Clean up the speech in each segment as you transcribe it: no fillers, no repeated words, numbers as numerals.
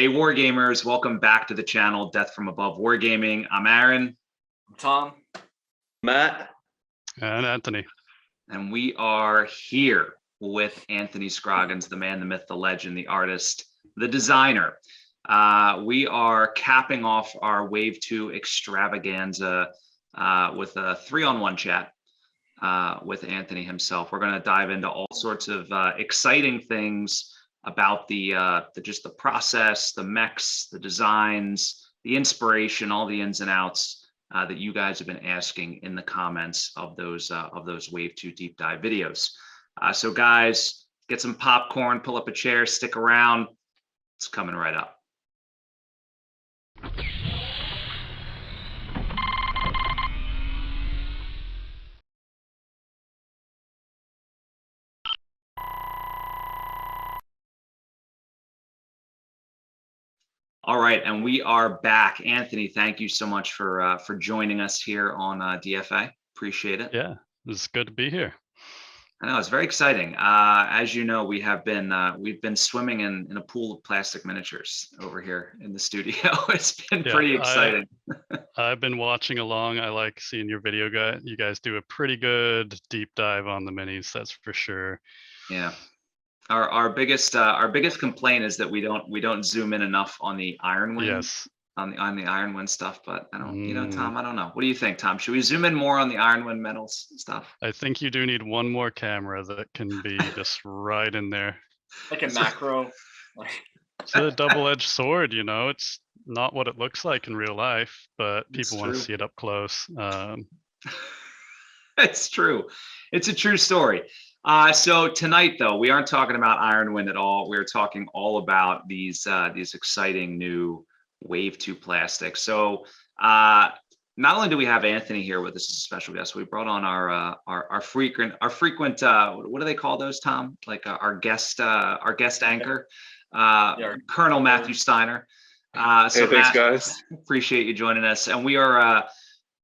Hey, Wargamers, welcome back to the channel, Death from Above Wargaming. I'm Aaron. I'm Tom. Matt. And Anthony. And we are here with Anthony Scroggins, the man, the myth, the legend, the artist, the designer. We are capping off our Wave 2 extravaganza with a 3-on-1 chat with Anthony himself. We're going to dive into all sorts of exciting things about just the process, the mechs, the designs, the inspiration, all the ins and outs that you guys have been asking in the comments of those Wave 2 deep dive videos. So guys, get some popcorn, pull up a chair, stick around. It's coming right up. All right, and we are back. Anthony, thank you so much for joining us here on DFA. Appreciate it. Yeah, it's good to be here. I know, it's very exciting. As you know, we've been swimming in a pool of plastic miniatures over here in the studio. It's been pretty exciting. I've been watching along. I like seeing your video, guys. You guys do a pretty good deep dive on the minis, that's for sure. Yeah. Our biggest complaint is that we don't zoom in enough on the Ironwind. Yes. On the Ironwind stuff, but I don't, Tom, I don't know. What do you think, Tom? Should we zoom in more on the Ironwind metals stuff? I think you do need one more camera that can be just right in there. Like a macro. It's a double-edged sword, you know. It's not what it looks like in real life, but people want to see it up close. It's true. It's a true story. So tonight, though, we aren't talking about Ironwind at all. We're talking all about these exciting new Wave 2 plastics. So not only do we have Anthony here with us as a special guest, we brought on our frequent what do they call those, Tom? Like our guest anchor, Colonel Matthew Steiner. So hey, thanks, Matt, guys. Appreciate you joining us, and we are.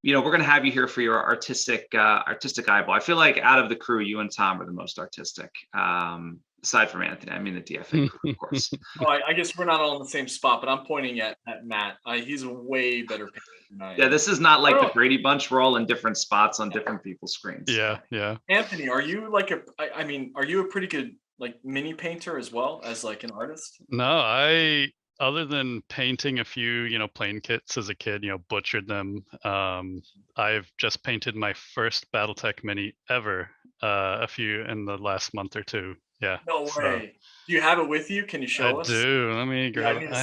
We're going to have you here for your artistic eyeball. I feel like out of the crew, you and Tom are the most artistic, aside from Anthony. I mean, the DFA crew, of course. Oh, I guess we're not all in the same spot, but I'm pointing at Matt. He's a way better painter than I am. Yeah, this is not like the Brady Bunch. We're all in different spots on different people's screens. Yeah. Anthony, are you like are you a pretty good like mini painter as well as like an artist? No, other than painting a few, plane kits as a kid, butchered them. I've just painted my first BattleTech mini ever, a few in the last month or two. Yeah. No way. So, do you have it with you? Can you show us? I do. Let me grab it. I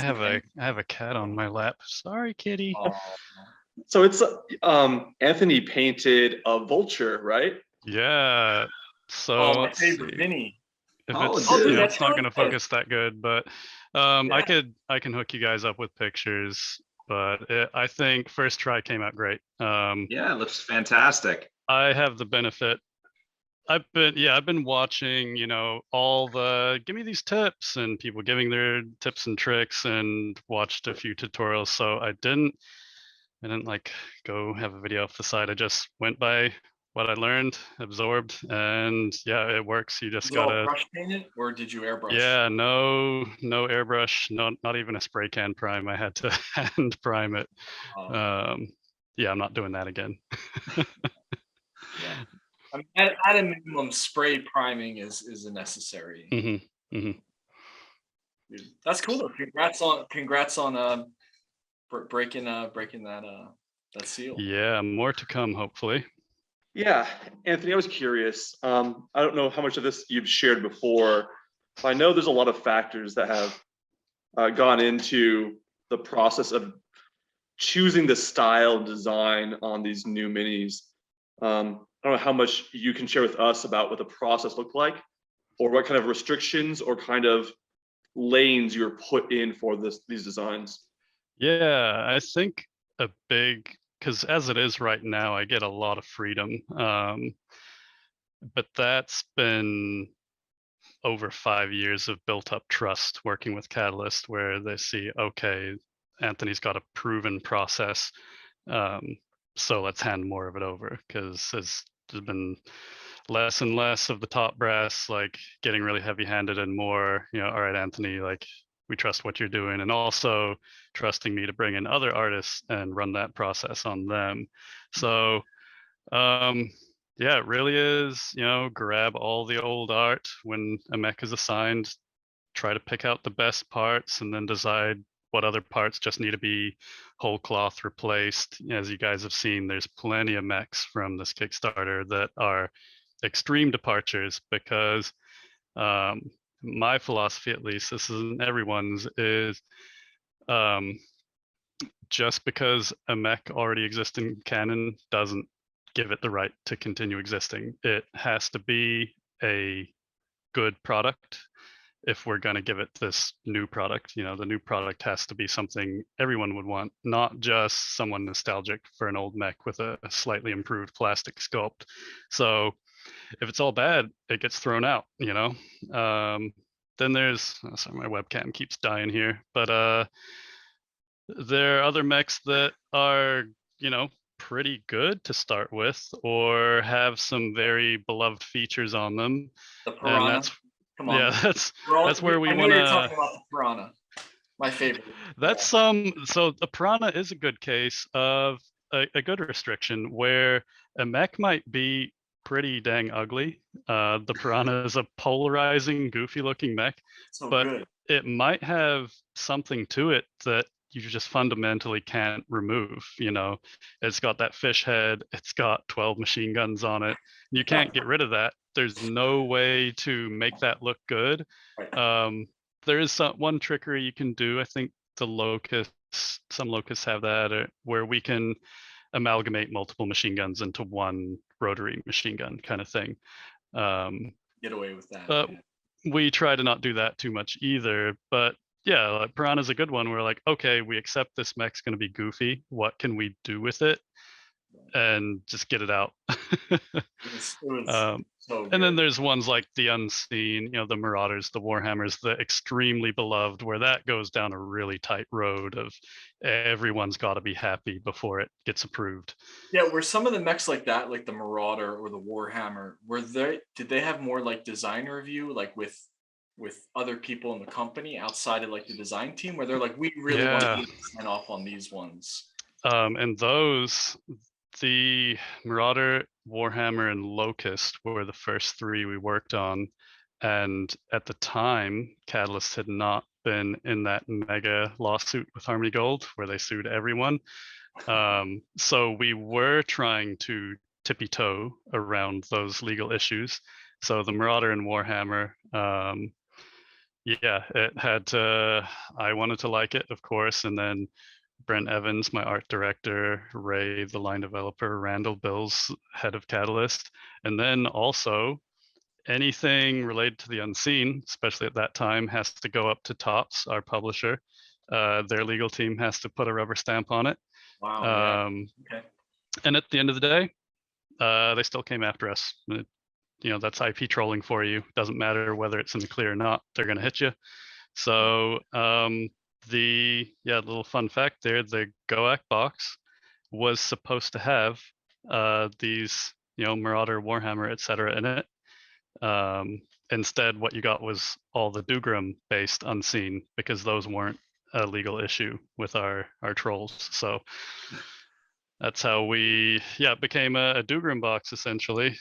have a cat on my lap. Sorry, kitty. Oh. So it's Anthony painted a Vulture, right? Yeah. So my favorite mini. If it's not going to focus that good, but I can hook you guys up with pictures. But I think first try came out great. Yeah, it looks fantastic. I have the benefit. I've been watching, all the give me these tips and people giving their tips and tricks, and watched a few tutorials. So I didn't like go have a video off the side. I just went by what I learned, absorbed, and yeah, it works. You just gotta brush paint it, or did you airbrush? Yeah, no airbrush, not even a spray can prime. I had to hand prime it. Yeah, I'm not doing that again. Yeah. I mean, at a minimum, spray priming is a necessary. Mm-hmm. Dude, that's cool though. Congrats on breaking that seal. Yeah, more to come, hopefully. Yeah, Anthony, I was curious. I don't know how much of this you've shared before. I know there's a lot of factors that have gone into the process of choosing the style design on these new minis. I don't know how much you can share with us about what the process looked like, or what kind of restrictions or kind of lanes you're put in for these designs. Yeah, I think because as it is right now, I get a lot of freedom. But that's been over 5 years of built up trust working with Catalyst, where they see, okay, Anthony's got a proven process. So let's hand more of it over, because there's been less and less of the top brass like getting really heavy handed and more, all right, Anthony, like we trust what you're doing, and also trusting me to bring in other artists and run that process on them. So yeah, it really is, grab all the old art when a mech is assigned, try to pick out the best parts, and then decide what other parts just need to be whole cloth replaced. As you guys have seen, there's plenty of mechs from this Kickstarter that are extreme departures because my philosophy, at least, this isn't everyone's, is just because a mech already exists in canon doesn't give it the right to continue existing. It has to be a good product if we're going to give it this new product. The new product has to be something everyone would want, not just someone nostalgic for an old mech with a slightly improved plastic sculpt. So if it's all bad, it gets thrown out, then there's, sorry, my webcam keeps dying here, but there are other mechs that are, pretty good to start with, or have some very beloved features on them. The Piranha. And that's, Come on. yeah, that's where we I know want you're to. talking about the Piranha. My favorite. That's so the Piranha is a good case of a good restriction where a mech might be pretty dang ugly. The Piranha is a polarizing, goofy looking mech, So but good. it might have something to it that you just fundamentally can't remove. It's got that fish head, it's got 12 machine guns on it. You can't get rid of that. There's no way to make that look good. Right. There is one trickery you can do. I think some locusts have that, where we can amalgamate multiple machine guns into one rotary machine gun kind of thing. Get away with that. But we try to not do that too much either. But yeah, like Piranha's a good one. We're like, okay, we accept this mech's going to be goofy. What can we do with it? And just get it out. It was so good. And then there's ones like the Unseen, the Marauders, the Warhammers, the extremely beloved, where that goes down a really tight road of everyone's got to be happy before it gets approved. Yeah, were some of the mechs like that, like the Marauder or the Warhammer, did they have more like design review, like with other people in the company outside of like the design team, where they're like, we really want to sign off on these ones? And those, the Marauder, Warhammer, and Locust were the first three we worked on. And at the time, Catalyst had not been in that mega lawsuit with Harmony Gold where they sued everyone. So we were trying to tippy toe around those legal issues. So the Marauder and Warhammer, it had to, I wanted to like it, of course. And then Brent Evans, my art director, Ray, the line developer, Randall Bills, head of Catalyst. And then also anything related to the Unseen, especially at that time, has to go up to Tops, our publisher. Their legal team has to put a rubber stamp on it. Wow. Okay. And at the end of the day, they still came after us. That's IP trolling for you. Doesn't matter whether it's in the clear or not, they're going to hit you. So the little fun fact there, the GOAC box was supposed to have these, Marauder, Warhammer, etc. in it. Instead, what you got was all the Dougram based Unseen, because those weren't a legal issue with our trolls. So that's how we it became a Dougram box essentially.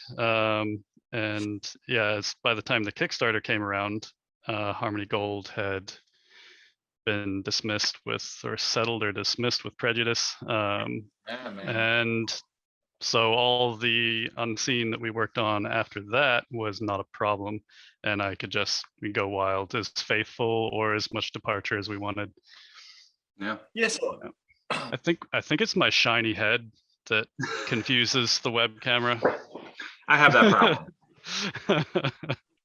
And by the time the Kickstarter came around, Harmony Gold had been dismissed settled or dismissed with prejudice. And so all the Unseen that we worked on after that was not a problem, and I could we go wild, as faithful or as much departure as we wanted. Yeah. Yes. I think it's my shiny head that confuses the web camera. I have that problem.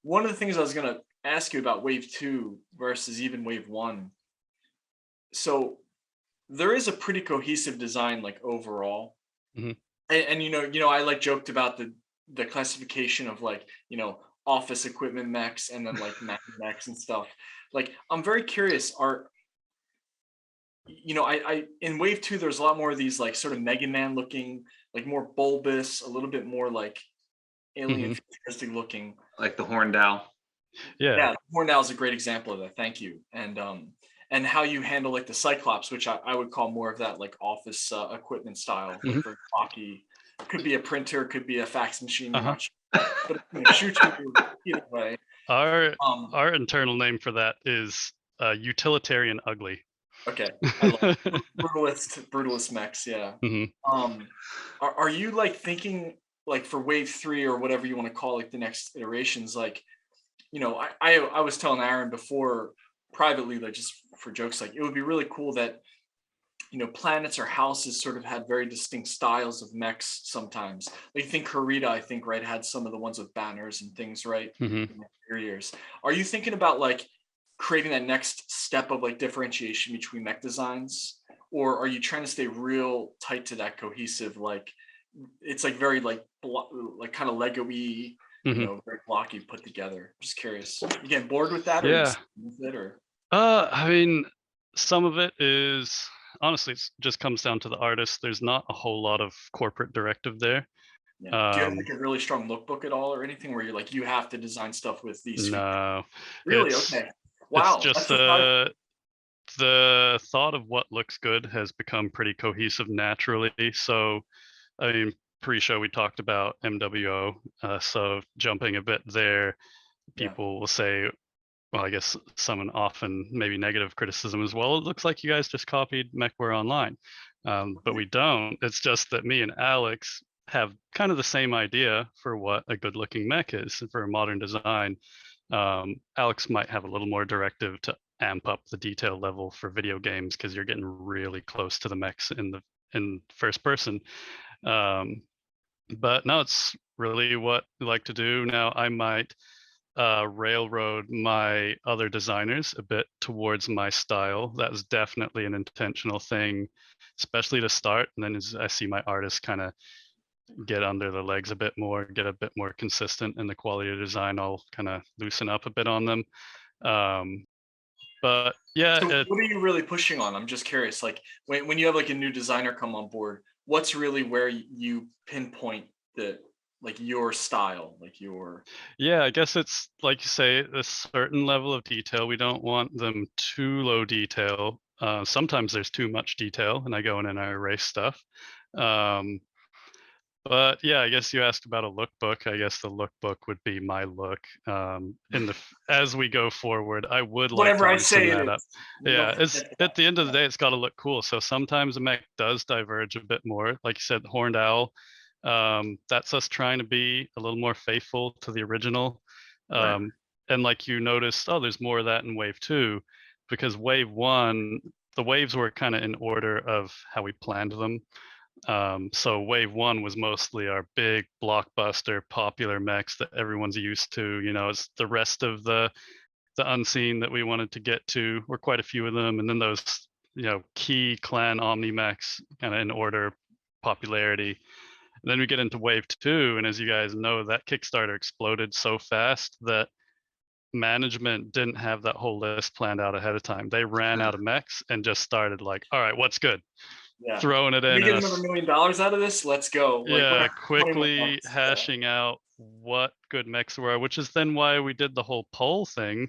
One of the things I was going to ask you about Wave 2 versus even Wave 1. So there is a pretty cohesive design, like overall. Mm-hmm. And I like joked about the classification of like, office equipment mechs and then like mechs and stuff. Like, I'm very curious, I in Wave 2, there's a lot more of these like sort of Mega Man looking, like more bulbous, a little bit more like alien futuristic looking. Like the Horned Owl. Yeah, Hornell is a great example of that. Thank you. And how you handle like the Cyclops, which I would call more of that like office equipment style, like very blocky. Could be a printer, could be a fax machine. You're not sure, but shoot you either way. Our internal name for that is utilitarian ugly. Okay, I love it. brutalist mechs. Yeah. Are you like thinking like for wave 3 or whatever you want to call like the next iterations? Like, you know, I was telling Aaron before privately, like just for jokes, like it would be really cool that, you know, planets or houses sort of had very distinct styles of mechs sometimes. Like you think Karita, I think, right, had some of the ones with banners and things, right? In the years. Are you thinking about like creating that next step of like differentiation between mech designs? Or are you trying to stay real tight to that cohesive, like it's like very like kind of Lego-y, you know, very blocky put together? Just curious. You getting bored with that, or Yeah. with it, or? I mean, some of it is honestly it just comes down to the artist. There's not a whole lot of corporate directive there. Yeah. Do you have like a really strong lookbook at all, or anything where you're like you have to design stuff with these? No. Really? Okay. Wow. It's just the thought of what looks good has become pretty cohesive naturally. So, I mean, pre-show we talked about MWO. So jumping a bit there, people will say, well, I guess some often maybe negative criticism as well. It looks like you guys just copied MechWare Online, but we don't. It's just that me and Alex have kind of the same idea for what a good-looking mech is for a modern design. Alex might have a little more directive to amp up the detail level for video games because you're getting really close to the mechs in first person. But no, it's really what we like to do. Now I might railroad my other designers a bit towards my style. That was definitely an intentional thing, especially to start. And then as I see my artists kind of get under the legs a bit more, get a bit more consistent in the quality of design, I'll kind of loosen up a bit on them. But yeah. So what are you really pushing on? I'm just curious, like when you have like a new designer come on board, what's really where you pinpoint the like your style, like your? Yeah, I guess it's like you say, a certain level of detail. We don't want them too low detail. Sometimes there's too much detail and I go in and I erase stuff. But yeah, I guess you asked about a lookbook. I guess the lookbook would be my look. As we go forward, I would like Whatever to I say loosen it that up. is. Yeah, it's at the end of the day, it's got to look cool. So sometimes a mech does diverge a bit more. Like you said, the Horned Owl. That's us trying to be a little more faithful to the original. And like you noticed, oh, there's more of that in Wave 2, because Wave 1, the waves were kind of in order of how we planned them. So Wave 1 was mostly our big blockbuster popular mechs that everyone's used to. You know, it's the rest of the unseen that we wanted to get to, or quite a few of them, and then those, you know, key clan omni mechs kind of in order popularity. And then we get into Wave 2, and as you guys know, that Kickstarter exploded so fast that management didn't have that whole list planned out ahead of time. They ran out of mechs and just started like, all right, what's good? Yeah. Throwing it in. We get another $1 million out of this. Let's go. Yeah, quickly hashing out what good mechs were, which is then why we did the whole poll thing.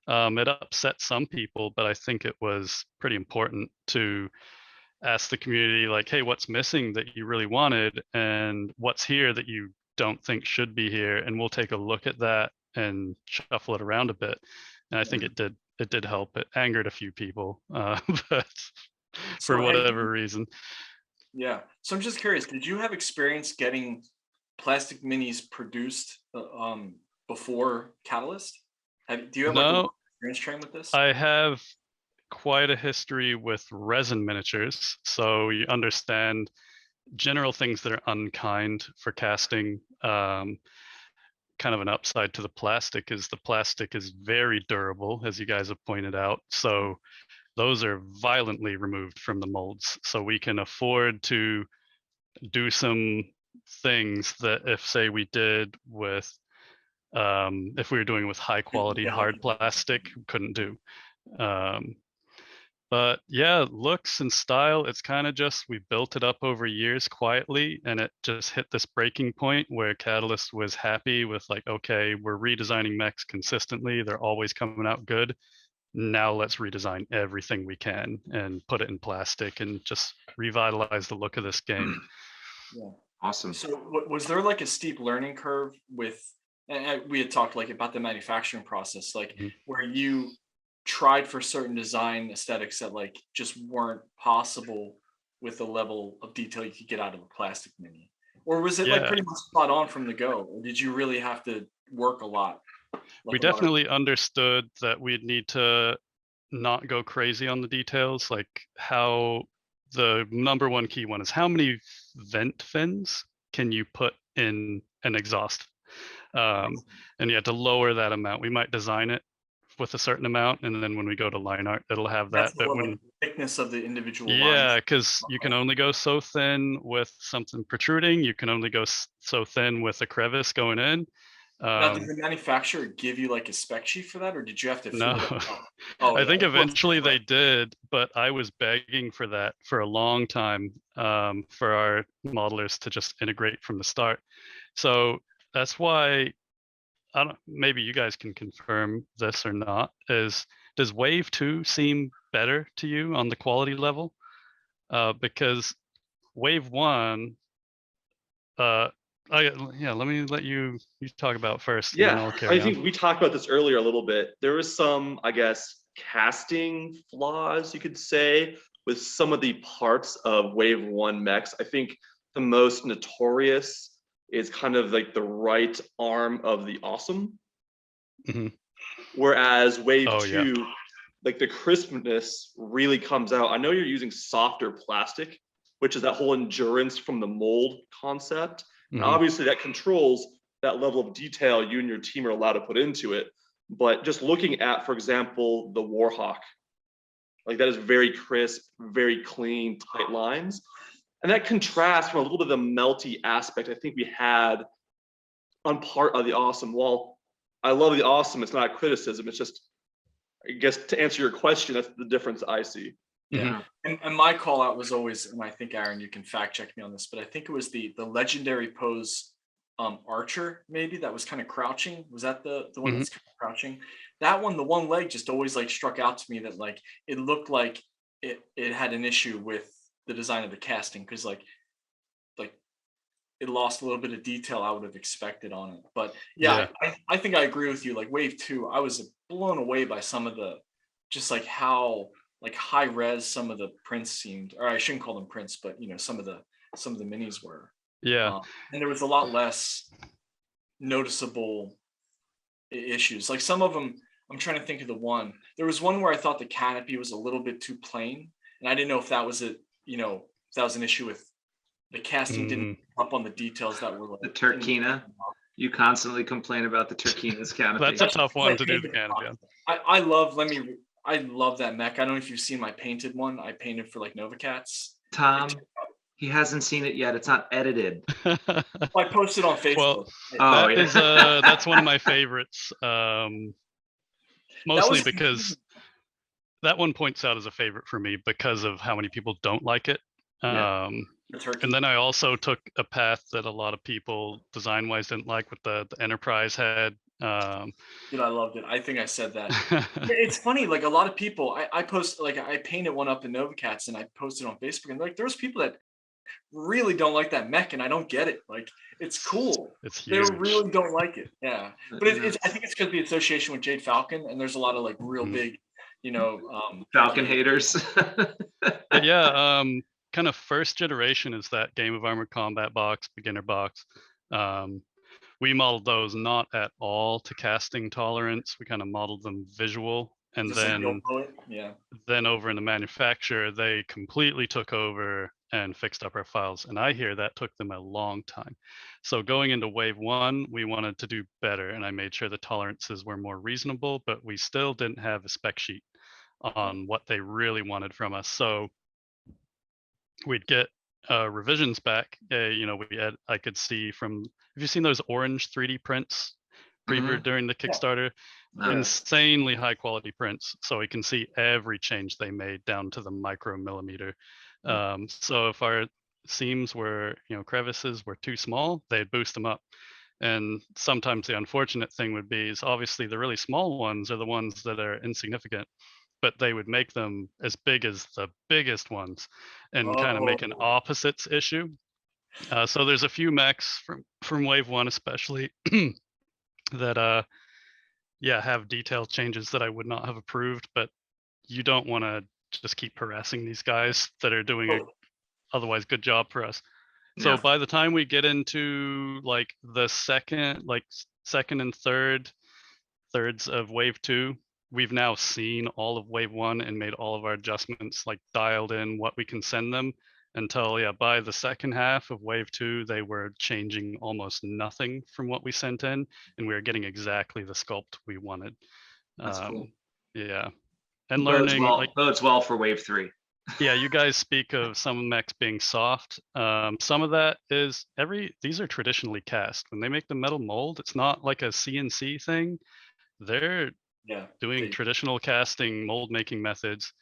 It upset some people, but I think it was pretty important to ask the community, like, hey, what's missing that you really wanted, and what's here that you don't think should be here, and we'll take a look at that and shuffle it around a bit. And I think it did help. It angered a few people, but for whatever reason. Yeah. So I'm just curious, did you have experience getting plastic minis produced before Catalyst? Do you have like experience trained with this? I have quite a history with resin miniatures, so you understand general things that are unkind for casting. Kind of an upside to the plastic is very durable, as you guys have pointed out. So those are violently removed from the molds. So we can afford to do some things that if, say, we did with, if we were doing with high quality hard plastic, couldn't do. But yeah, looks and style, it's kind of just we built it up over years quietly, and it just hit this breaking point where Catalyst was happy with like, okay, we're redesigning mechs consistently. They're always coming out good. Now let's redesign everything we can and put it in plastic and just revitalize the look of this game. Yeah. Awesome. So was there like a steep learning curve with, and we had talked like about the manufacturing process, like Mhm. where you tried for certain design aesthetics that like just weren't possible with the level of detail you could get out of a plastic mini? Or was it like Yeah. pretty much spot on from the go? Or did you really have to work a lot? We Like a lot of- definitely understood that we'd need to not go crazy on the details, like how the number one key one is how many vent fins can you put in an exhaust? And you have to lower that amount. We might design it with a certain amount, and then when we go to line art, it'll have that. That's But what, when like, the thickness of the individual yeah, lines. because you can only go so thin with something protruding. You can only go so thin with a crevice going in. Now, did the manufacturer give you like a spec sheet for that, or did you have to No, figure that out? Oh, I yeah, think of course, eventually they right. did, but I was begging for that for a long time, for our modelers to just integrate from the start. So that's why I don't. Maybe you guys can confirm this or not. Does Wave 2 seem better to you on the quality level? Because Wave 1, yeah, let me let you talk about first, and then Yeah, I'll I carry on. think we talked about this earlier a little bit. There was some, I guess, casting flaws, you could say, with some of the parts of Wave 1 mechs. I think the most notorious is kind of like the right arm of the Awesome. Mhm. Whereas Wave Oh, 2, yeah. like the crispness really comes out. I know you're using softer plastic, which is that whole endurance from the mold concept. And Mhm. obviously that controls that level of detail you and your team are allowed to put into it. But just looking at, for example, the Warhawk, like that is very crisp, very clean, tight lines. And that contrasts from a little bit of the melty aspect I think we had on part of the Awesome. While I love the Awesome, it's not a criticism, it's just, I guess to answer your question, that's the difference I see. Yeah. And my call out was always, and I think Aaron, you can fact check me on this, but I think it was the legendary pose Archer, maybe that was kind of crouching. Was that the one Mhm. that's kind of crouching? That one, the one leg just always like struck out to me that like it looked like it had an issue with the design of the casting because like it lost a little bit of detail I would have expected on it. But yeah, Yeah. I think I agree with you. Like Wave 2, I was blown away by some of the just like how like high res some of the prints seemed, or I shouldn't call them prints, but you know, some of the minis were. Yeah. And there was a lot less noticeable issues. Like some of them, I'm trying to think of the one. There was one where I thought the canopy was a little bit too plain, and I didn't know if that was a, you know, if that was an issue with the casting didn't Mm. pick up on the details that were like The Turkina. You constantly complain about the Turkina's canopy. That's a tough one like to do the painted canopy on. I love. I love that mech. I don't know if you've seen my painted one. I painted for like Novacats. Tom, he hasn't seen it yet. It's not edited. I posted on Facebook. Well, Oh, that yeah. is that's one of my favorites. Mostly because that one points out as a favorite for me because of how many people don't like it. Yeah. the turkey. And then I also took a path that a lot of people design-wise didn't like with the Enterprise head. Dude, I loved it. I think I said that. It's funny, like a lot of people, I post, like I painted one up in Novacats and I posted on Facebook, and like there's people that really don't like that mech, and I don't get it. Like it's cool. It's They huge. really don't like it. Yeah, but it's I think it's because the association with Jade Falcon, and there's a lot of like real big, you know, Falcon haters. But yeah, kind of first generation is that Game of Armored Combat box, beginner box. We modeled those not at all to casting tolerance. We kind of modeled them visual, and just then like go it. Yeah. then over in the manufacturer, they completely took over and fixed up our files. And I hear that took them a long time. So going into Wave 1, we wanted to do better, and I made sure the tolerances were more reasonable, but we still didn't have a spec sheet on what they really wanted from us. So we'd get revisions back. You know, I could see from, have you seen those orange 3D prints previewed during the Kickstarter? No. insanely high quality prints, so we can see every change they made down to the micromillimeter. So if our seams were, crevices were too small, they'd boost them up. And sometimes the unfortunate thing would be is obviously the really small ones are the ones that are insignificant, but they would make them as big as the biggest ones and kind of make an Oh. opposites issue. So there's a few mechs from wave one especially that have detail changes that I would not have approved, but you don't want to just keep harassing these guys that are doing a otherwise good job for us. So Yeah. by the time we get into like the second and thirds of wave two, we've now seen all of wave one and made all of our adjustments, like dialed in what we can send them, until by the second half of wave two, they were changing almost nothing from what we sent in, and we were getting exactly the sculpt we wanted. That's cool. Yeah. And Bodes learning well, bodes well for wave 3. yeah, you guys speak of some mechs being soft. Some of that is these are traditionally cast. When they make the metal mold, it's not like a CNC thing. They're doing traditional casting mold making methods.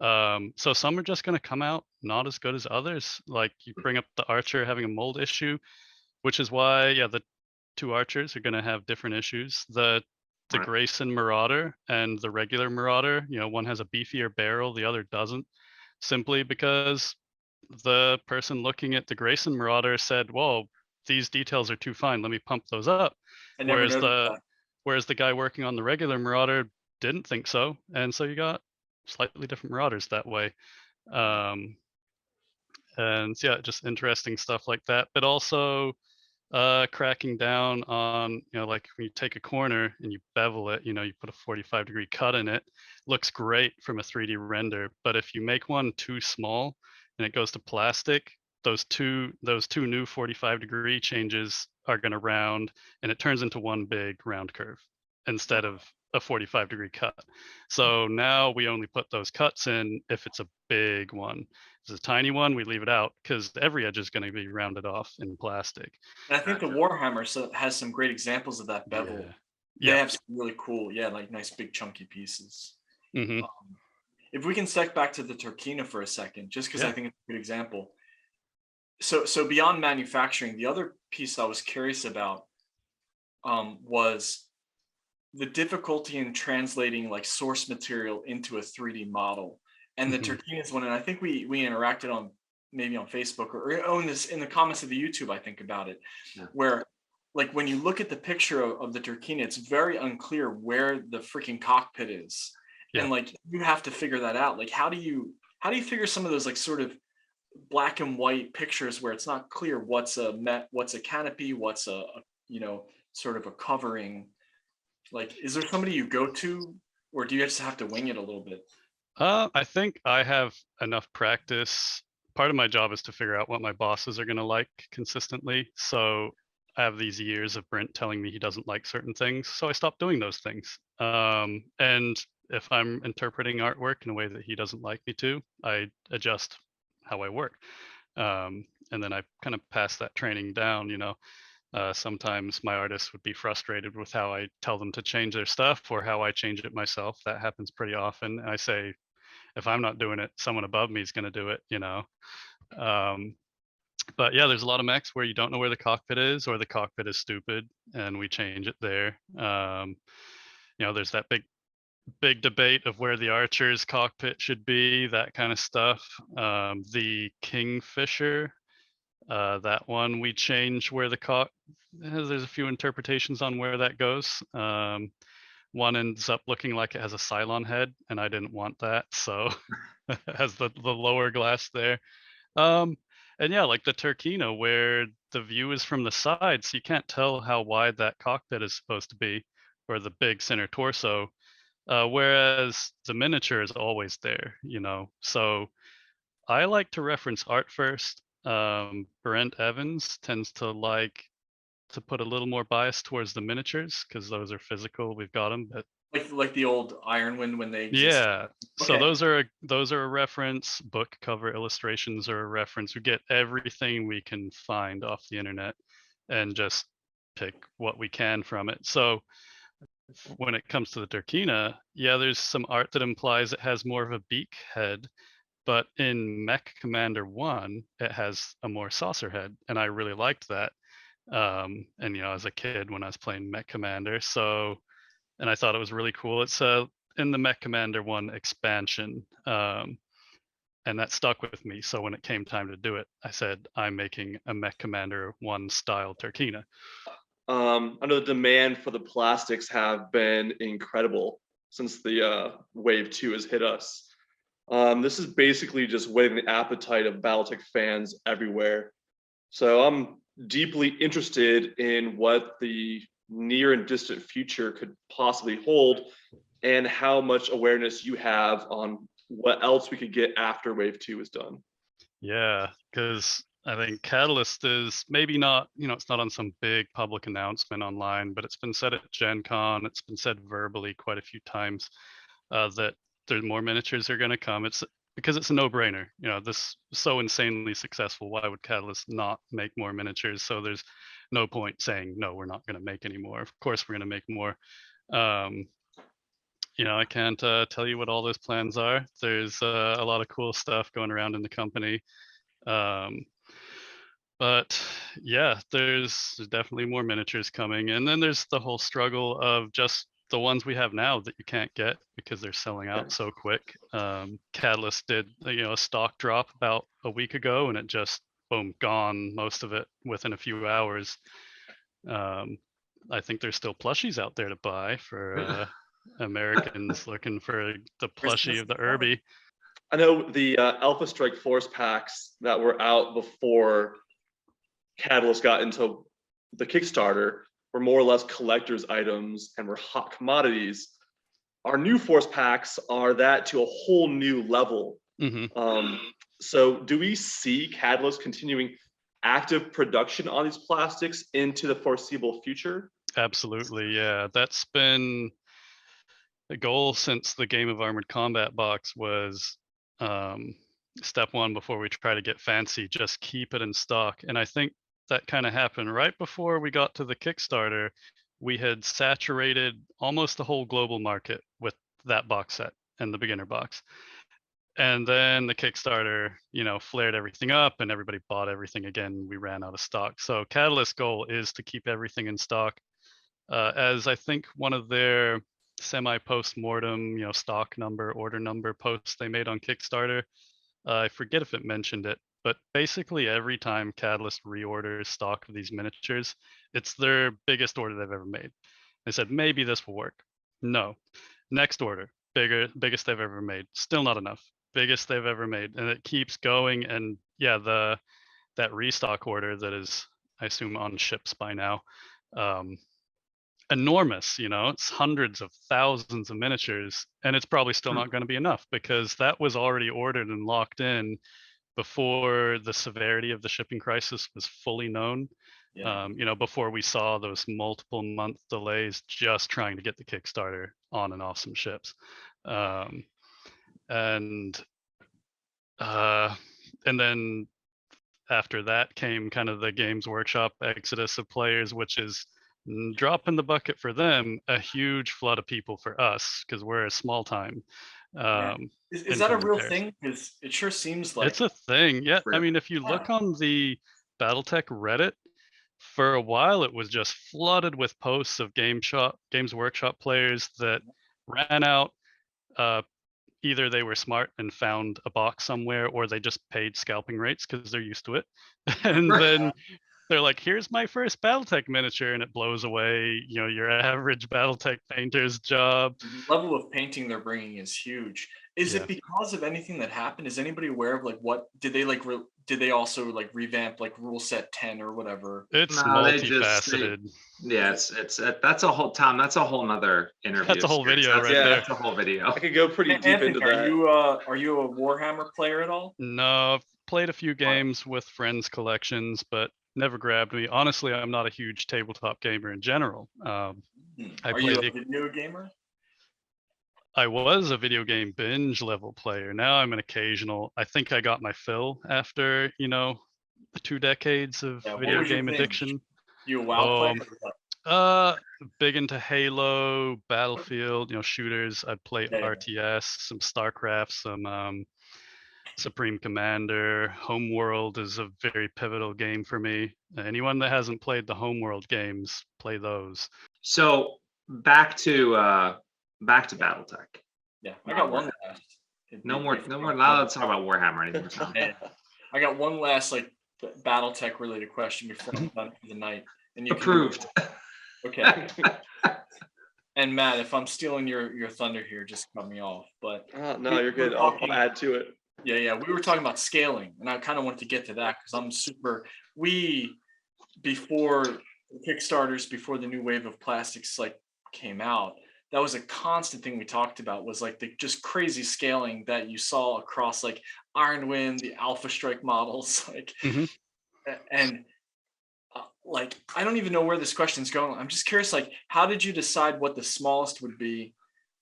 So some are just going to come out not as good as others. Like you bring up the archer having a mold issue, which is why the two archers are going to have different issues. The Right. Grayson Marauder and the regular Marauder, one has a beefier barrel, the other doesn't, simply because the person looking at the Grayson Marauder said, "Whoa, these details are too fine. Let me pump those up." I never noticed that. Whereas the guy working on the regular Marauder didn't think so, and so you got slightly different Marauders that way. And just interesting stuff like that. But also cracking down on, like when you take a corner and you bevel it, you put a 45-degree cut in it, looks great from a 3D render. But if you make one too small and it goes to plastic, those two new 45-degree changes are going to round, and it turns into one big round curve instead of a 45-degree cut. So now we only put those cuts in if it's a big one. If it's a tiny one, we leave it out because every edge is going to be rounded off in plastic. And I think the Gotcha. Warhammer has some great examples of that bevel. They have some really cool, like nice big chunky pieces. Mm-hmm. If we can step back to the Turkina for a second, just because I think it's a good example. So beyond manufacturing, the other piece I was curious about was the difficulty in translating like source material into a 3D model. And the Turkina is one, and I think we interacted on maybe on Facebook or in the comments of the YouTube, I think about it, where like when you look at the picture of the Turkina, it's very unclear where the freaking cockpit is. And like you have to figure that out. Like how do you figure some of those like sort of black and white pictures where it's not clear what's a canopy, what's a sort of a covering? Like, is there somebody you go to, or do you just have to wing it a little bit? I think I have enough practice. Part of my job is to figure out what my bosses are going to like consistently. So I have these years of Brent telling me he doesn't like certain things, so I stopped doing those things. And if I'm interpreting artwork in a way that he doesn't like me to, I adjust how I work. And then I kind of pass that training down, sometimes my artists would be frustrated with how I tell them to change their stuff or how I change it myself. That happens pretty often. I say, if I'm not doing it, someone above me is going to do it, But there's a lot of mechs where you don't know where the cockpit is, or the cockpit is stupid and we change it there. There's that big debate of where the archer's cockpit should be, that kind of stuff. The Kingfisher, that one we change where the there's a few interpretations on where that goes. One ends up looking like it has a Cylon head, and I didn't want that, so it has the lower glass there. And like the Turkina, where the view is from the side, so you can't tell how wide that cockpit is supposed to be, or the big center torso. Whereas the miniature is always there, So I like to reference art first. Brent Evans tends to like to put a little more bias towards the miniatures because those are physical. We've got them, but like the old Ironwind when they exist. So those are a reference. Book cover illustrations are a reference. We get everything we can find off the internet and just pick what we can from it. So when it comes to the Turkina, yeah, there's some art that implies it has more of a beak head, but in Mech Commander 1, it has a more saucer head, and I really liked that. And as a kid when I was playing Mech Commander, and I thought it was really cool. It's in the Mech Commander 1 expansion, and that stuck with me. So when it came time to do it, I said, I'm making a Mech Commander 1 style Turkina. I know the demand for the plastics have been incredible since the wave 2 has hit us. This is basically just whetting the appetite of BattleTech fans everywhere. So I'm deeply interested in what the near and distant future could possibly hold, and how much awareness you have on what else we could get after wave 2 is done. Yeah, because I think Catalyst is maybe not, it's not on some big public announcement online, but it's been said at Gen Con, it's been said verbally quite a few times, that there's more miniatures are going to come. It's because it's a no-brainer. This is so insanely successful. Why would Catalyst not make more miniatures? So there's no point saying, no, we're not going to make any more. Of course, we're going to make more. I can't tell you what all those plans are. There's a lot of cool stuff going around in the company. But yeah, there's definitely more miniatures coming. And then there's the whole struggle of just the ones we have now that you can't get because they're selling out so quick. Catalyst did, a stock drop about a week ago, and it just, boom, gone, most of it within a few hours. I think there's still plushies out there to buy for Americans looking for the plushie of the Irby. I know the Alpha Strike Force packs that were out before Catalyst got into the Kickstarter were more or less collector's items and were hot commodities. Our new Force packs are that to a whole new level. Mm-hmm. So do we see Catalyst continuing active production on these plastics into the foreseeable future? Absolutely, yeah. That's been the goal since the Game of Armored Combat box was step one before we try to get fancy, just keep it in stock. And I think that kind of happened right before we got to the Kickstarter. We had saturated almost the whole global market with that box set and the beginner box. And then the Kickstarter, flared everything up and everybody bought everything again. We ran out of stock. So Catalyst's goal is to keep everything in stock. As I think one of their semi-post-mortem, stock number, order number posts they made on Kickstarter, I forget if it mentioned it, but basically every time Catalyst reorders stock of these miniatures, it's their biggest order they've ever made. They said, maybe this will work. No. Next order, biggest they've ever made. Still not enough. Biggest they've ever made. And it keeps going. And yeah, that restock order that is, I assume, on ships by now, enormous. It's hundreds of thousands of miniatures, and it's probably still not going to be enough because that was already ordered and locked in before the severity of the shipping crisis was fully known. Yeah. Before we saw those multiple month delays just trying to get the Kickstarter on and off some ships. And then after that came kind of the Games Workshop exodus of players, which is drop in the bucket for them, a huge flood of people for us because we're a small time. Is that a real thing? Because it sure seems like it's a thing. Yeah, I mean, if you look on the BattleTech Reddit, for a while it was just flooded with posts of Games Workshop players that ran out. Either they were smart and found a box somewhere, or they just paid scalping rates because they're used to it, and then they're like, here's my first BattleTech miniature, and it blows away, your average BattleTech painter's job. The level of painting they're bringing is huge. Is it because of anything that happened? Is anybody aware of what did they did they also revamp rule set 10 or whatever? It's multifaceted. It's that's a whole time. That's a whole nother interview. That's a whole video there. That's a whole video. I could go pretty deep into that. Are you a Warhammer player at all? No, I've played a few games with friends' collections, but never grabbed me. Honestly, I'm not a huge tabletop gamer in general. Are you a video gamer? I was a video game binge level player. Now I'm an occasional. I think I got my fill after, 2 decades of video game addiction. You a WoW player? Big into Halo, Battlefield, shooters. I play Yeah. RTS, some StarCraft, some Supreme Commander. Homeworld is a very pivotal game for me. Anyone that hasn't played the Homeworld games, play those. So back to BattleTech. Yeah, I got one last. No more. Now let's talk about Warhammer anymore. Tom. Yeah. I got one last like BattleTech related question before I'm done for the night. And you Approved. Okay. And Matt, if I'm stealing your thunder here, just cut me off. But No, you're good. I'll add to it. yeah, we were talking about scaling, and I kind of wanted to get to that because before Kickstarters, before the new wave of plastics like came out, that was a constant thing we talked about, was like the just crazy scaling that you saw across like Ironwind, the Alpha Strike models, like, and like, I don't even know where this question's going. I'm just curious, like, how did you decide what the smallest would be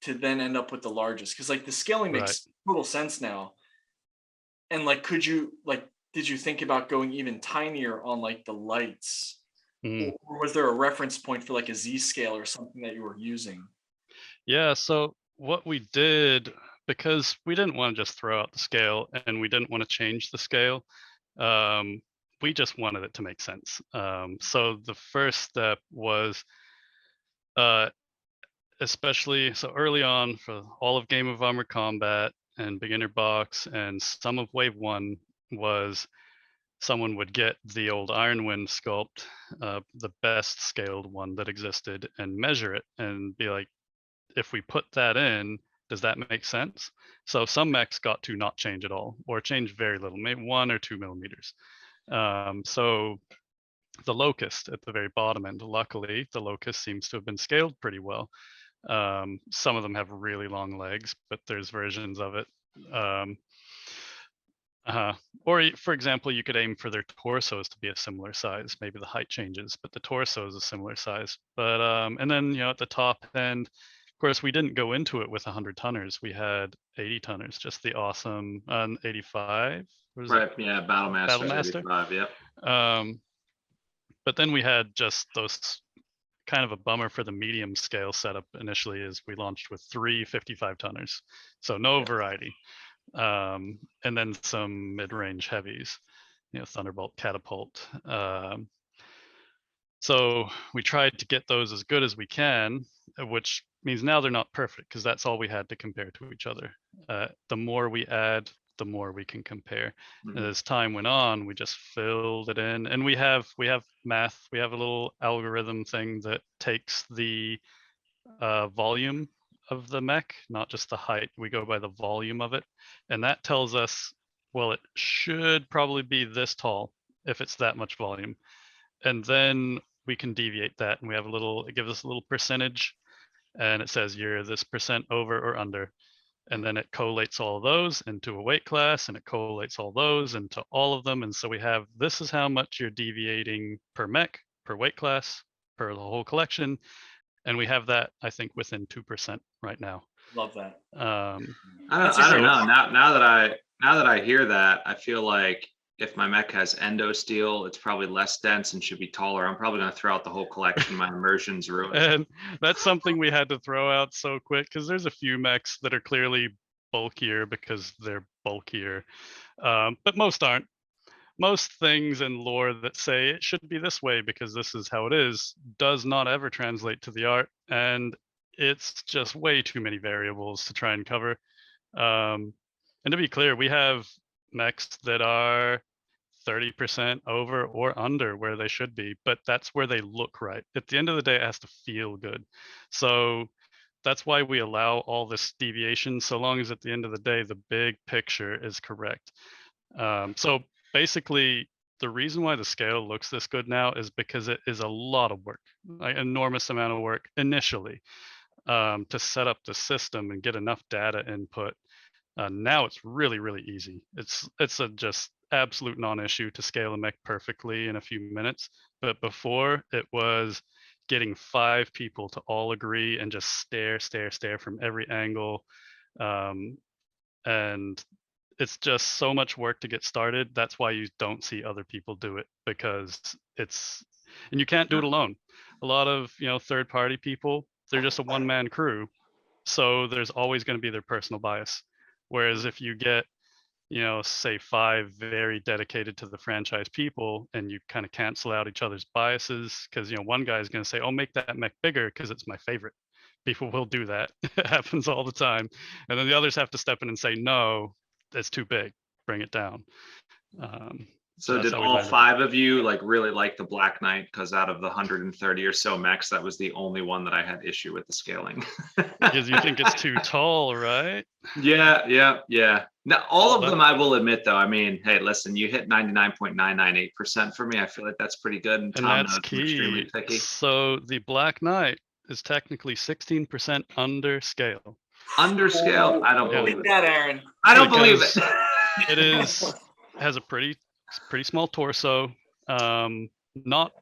to then end up with the largest? Because like the scaling makes total sense now. And like, did you think about going even tinier on like the lights? Or was there a reference point for like a Z scale or something that you were using? Yeah, so what we did, because we didn't want to just throw out the scale and we didn't want to change the scale, we just wanted it to make sense. So the first step was, especially so early on for all of Game of Armor Combat and Beginner Box and some of Wave 1, was someone would get the old Ironwind sculpt, the best scaled one that existed, and measure it and be like, if we put that in, does that make sense? So some mechs got to not change at all, or change very little, maybe 1 or 2 millimeters. So the Locust at the very bottom end, luckily, the Locust seems to have been scaled pretty well. Some of them have really long legs, but there's versions of it. Or for example, you could aim for their torsos to be a similar size. Maybe the height changes, but the torso is a similar size. But and then at the top end, of course, we didn't go into it with 100 tonners. We had 80 tonners, just the awesome 85. Right. Yeah. Battlemaster. 85, yep. But then we had just those, kind of a bummer for the medium scale setup initially, is we launched with 3 55 tonners. So no variety. And then some mid-range heavies, Thunderbolt, Catapult. So we tried to get those as good as we can, which means now they're not perfect because that's all we had to compare to each other. The more we add, the more we can compare. And as time went on, we just filled it in, and we have math. We have a little algorithm thing that takes the volume of the mech, not just the height. We go by the volume of it, and that tells us, well, it should probably be this tall if it's that much volume. And then we can deviate that, and we have it gives us a little percentage, and it says you're this percent over or under. And then it collates all of those into a weight class, and it collates all those into all of them. And so we have, this is how much you're deviating per mech, per weight class, per the whole collection. And we have that, I think, within 2% right now. Love that. I don't know. Now that I hear that, I feel like if my mech has endo steel, it's probably less dense and should be taller. I'm probably going to throw out the whole collection. My immersion's ruined. And that's something we had to throw out so quick, because there's a few mechs that are clearly bulkier because they're bulkier, but most aren't. Most things in lore that say it should be this way because this is how it is does not ever translate to the art, and it's just way too many variables to try and cover. And to be clear, we have mechs that are 30% over or under where they should be, but that's where they look right. At the end of the day, it has to feel good. So that's why we allow all this deviation, so long as at the end of the day, the big picture is correct. So basically, the reason why the scale looks this good now is because it is a lot of work, like enormous amount of work initially, to set up the system and get enough data input. Now it's really, really easy. It's a just absolute non-issue to scale a mech perfectly in a few minutes. But before, it was getting 5 people to all agree and just stare from every angle. And it's just so much work to get started. That's why you don't see other people do it, because and you can't do it alone. a lot of, third-party people, they're just a one-man crew. So there's always going to be their personal bias. Whereas if you get, say 5 very dedicated to the franchise people, and you kind of cancel out each other's biases, because one guy is going to say, "Oh, make that mech bigger because it's my favorite." People will do that. It happens all the time, and then the others have to step in and say, "No, it's too big. Bring it down." So that's did how we all landed. 5 of you like really like the Black Knight? Because out of the 130 or so mechs, that was the only one that I had issue with the scaling. Because you think it's too tall, right? Yeah. Now, all of Well, them, I will admit, though. I mean, hey, listen, you hit 99.998% for me. I feel like that's pretty good. And And Tom that's knows I'm extremely key. picky. So the Black Knight is technically 16% under scale. Under scale, I don't Yeah. believe Look it. at that, Aaron. I don't believe Because it. has a pretty small torso, not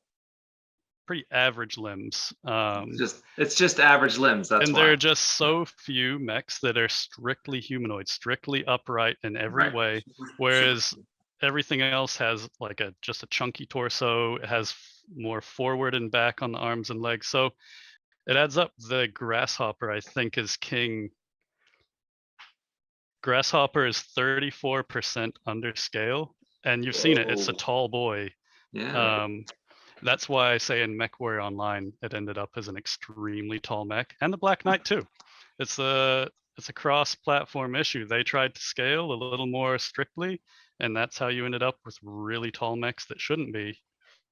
pretty average limbs. It's just average limbs. That's and why. there are just so few mechs that are strictly humanoid, strictly upright in every Right. way, whereas everything else has like just a chunky torso. It has more forward and back on the arms and legs, so it adds up. The Grasshopper, I think, is king. Grasshopper is 34% under scale, and you've seen it. It's a Whoa. tall boy. Yeah. That's why I say in MechWarrior Online, it ended up as an extremely tall mech, and the Black Knight too. It's a cross-platform issue. They tried to scale a little more strictly, and that's how you ended up with really tall mechs that shouldn't be.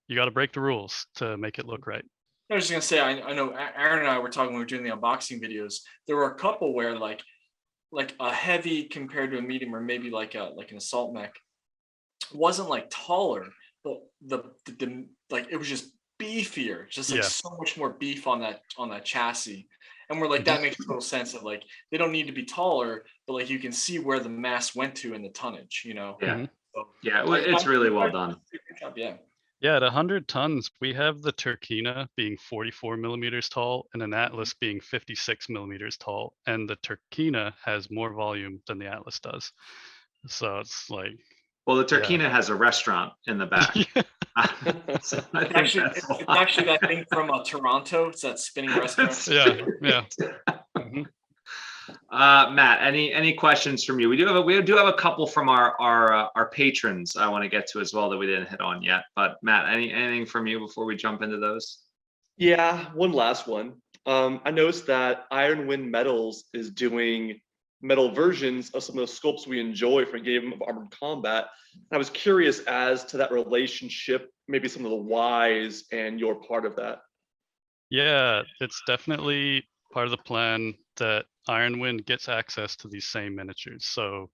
You got to break the rules to make it look right. I was just gonna say, I know Aaron and I were talking when we were doing the unboxing videos. There were a couple where like a heavy compared to a medium, or maybe like an assault mech, wasn't like taller, but the like it was just beefier, just like so much more beef on that chassis. And we're like, that makes total sense that like they don't need to be taller, but like you can see where the mass went to in the tonnage, Yeah. So, Yeah. It's really well done. Yeah. Yeah, at 100 tons, we have the Turkina being 44 millimeters tall and an Atlas being 56 millimeters tall. And the Turkina has more volume than the Atlas does. So it's like... Well, the Turkina has a restaurant in the back. So it's actually that thing from Toronto. It's that spinning restaurant. Yeah. Matt, any questions from you? We do have a couple from our patrons I want to get to as well that we didn't hit on yet. But Matt, anything from you before we jump into those? Yeah, one last one. I noticed that Ironwind Metals is doing metal versions of some of the sculpts we enjoy for Game of Armored Combat. I was curious as to that relationship, maybe some of the whys and your part of that. Yeah, it's definitely part of the plan that Ironwind gets access to these same miniatures. So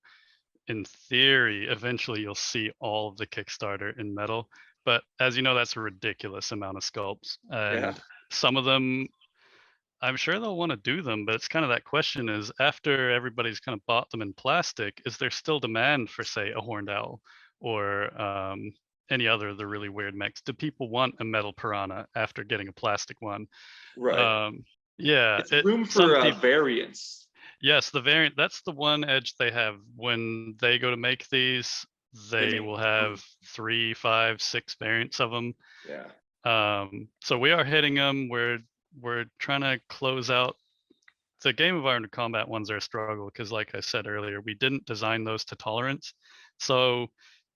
in theory, eventually you'll see all of the Kickstarter in metal. But as you know, that's a ridiculous amount of sculpts. And some of them, I'm sure they'll want to do them, but it's kind of that question is, after everybody's kind of bought them in plastic, is there still demand for, say, a horned owl or any other of the really weird mechs? Do people want a metal piranha after getting a plastic one? Right. Yeah. It's room for variance. Yes, the variant, that's the one edge they have. When they go to make these, they will have 3, 5, 6 variants of them. Yeah. So we are hitting them. We're trying to close out the Game of Armored Combat ones. Are a struggle because, like I said earlier, we didn't design those to tolerance. So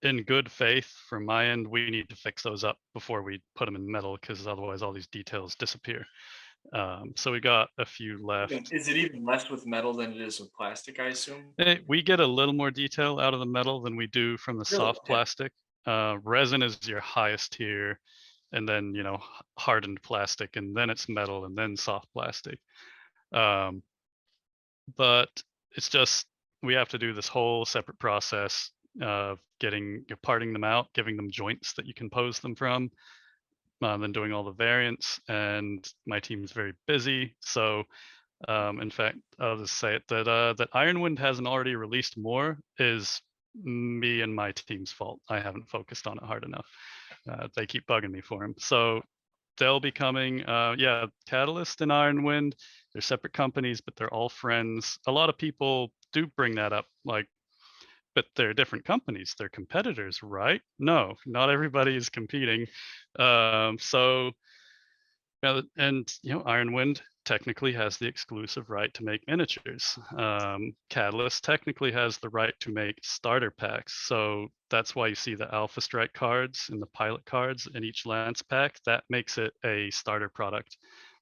in good faith from my end, we need to fix those up before we put them in metal, because otherwise all these details disappear. So we got a few left. Is it even less with metal than it is with plastic, I assume? We get a little more detail out of the metal than we do from the soft plastic. Resin is your highest tier, and then hardened plastic, and then it's metal, and then soft plastic. But it's just, we have to do this whole separate process of parting them out, giving them joints that you can pose them from, then doing all the variants. And my team is very busy, so in fact, I'll just say it, that Ironwind hasn't already released more is me and my team's fault. I haven't focused on it hard enough. They keep bugging me for them. So they'll be coming. Catalyst and Ironwind, they're separate companies, but they're all friends. A lot of people do bring that up, like, but they're different companies. They're competitors, right? No, not everybody is competing. So Yeah, and Ironwind technically has the exclusive right to make miniatures. Catalyst technically has the right to make starter packs. So that's why you see the Alpha Strike cards and the pilot cards in each Lance pack. That makes it a starter product,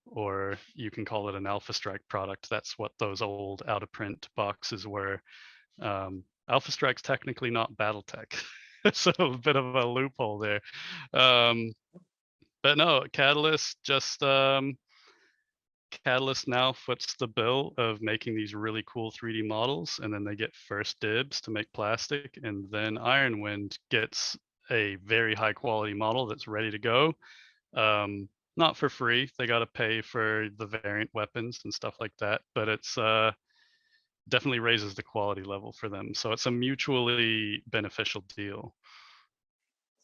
or you can call it an Alpha Strike product. That's what those old out of print boxes were. Alpha Strike's technically not BattleTech. So a bit of a loophole there. But no, Catalyst now foots the bill of making these really cool 3D models, and then they get first dibs to make plastic, and then Ironwind gets a very high quality model that's ready to go. Not for free. They got to pay for the variant weapons and stuff like that, but it's definitely raises the quality level for them. So it's a mutually beneficial deal.